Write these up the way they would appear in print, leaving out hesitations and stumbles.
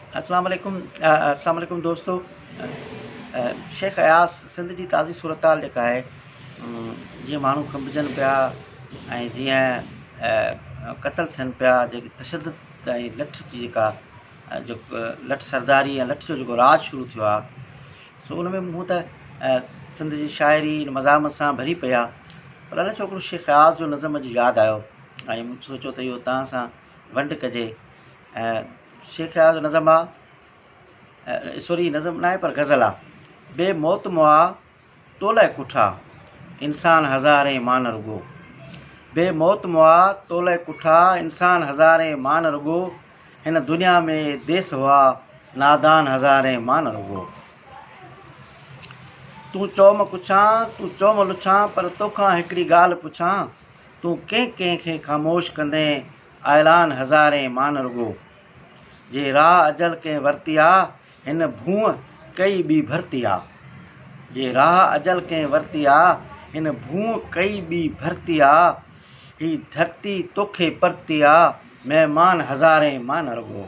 अस्सलाम वालेकुम दोस्तों। शेख अयास सिंध जी ताज़ी सूरत हाल जेका आहे, जीअं माण्हू खंभिजनि पिया ऐं जीअं क़तल थियनि पिया, जेकी तशदुद ऐं लठ जी जेका लठ सरदारी ऐं लठ जो जेको राज शुरू थियो आहे, सो उन में मूं त सिंध जी शाइरी मज़ामत सां भरी पई आहे। पर अलाए छो हिकिड़ो शेख अयास जो नज़म अॼु यादि आयो ऐं मूं सोचियो त इहो तव्हां सां वंड कजे। शेख अयास जो नज़म आहे, सॉरी नज़म न आहे पर गज़ल आहे। बे मौत मुआ तोले कुठा इंसान हज़ारे मान रुगो। बे मौत मुआ तोले कुठा इंसान हज़ारे मान रुगो। हिन दुनिया में देस हुआ नादान हज़ारे मान रुगो। तूं चओ म लुछां पर तोखां हिकिड़ी ॻाल्हि पुछां। तूं कंहिंखे ख़ामोश कंदे ऐलान हज़ारे मान रुगो। जे राह अजल कंहिं वरिती आहे हिन भूअं कई ॿी भरती आहे। जे राह अजल कंहिं वरिती आहे हिन भूअं कई ॿी भरती आहे। ही धरती तोखे परती आहे महिमान हज़ारे मान रुगो।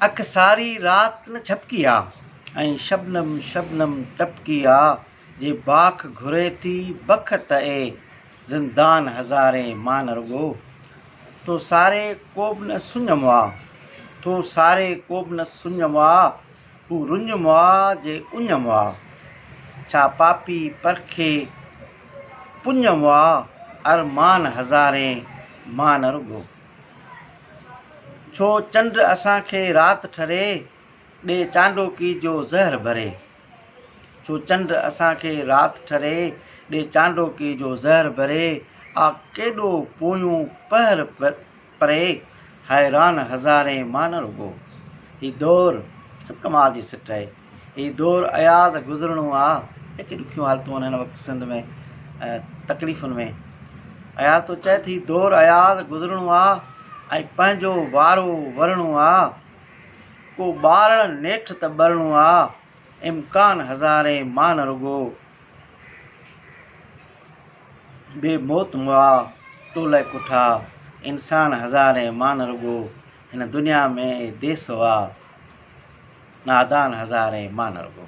अख सारी रात न झपकी आहे ऐं शबनम शबनम टपकी आहे। जे बाख घुरे थी बखत ज़िंदान हज़ारे मान रुगो। तो सारे को बि न सुञमो आहे, तो सारे को बि न सुञमो आहे। हू रुञमो आहे जे उञमो आहे। छा पापी परखे पुञमो आहे अरमान हज़ारे मान रुगो। छो चंड असांखे राति ठरे ॾे चांडोकी जो ज़हर भरे। छो चंड असांखे राति ठरे ॾे चांडोकी जो ज़हर भरे। आ केॾो पोयूं पहर परे हैरान हज़ारे मान रुगो। ही दौर सभु कमाल जी सिट आहे। ही दौर अयाज़ गुज़रणो आहे। जेके ॾुखियूं हालतूं आहिनि हिन वक़्तु सिंध में तकलीफ़ुनि में। अयाज़ तो चए थी दौर अयाज़ गुज़रणो आहे ऐं पंहिंजो वारो वरणो आहे। को ॿारण नेठि त ॿरणो आहे इम्कान हज़ारे मान रुगो। बे मौत मुआ तोले कुठा इंसान हज़ारे मान रुगो। हिन दुनिया में देस हुआ नादान हज़ारे मान रुगो।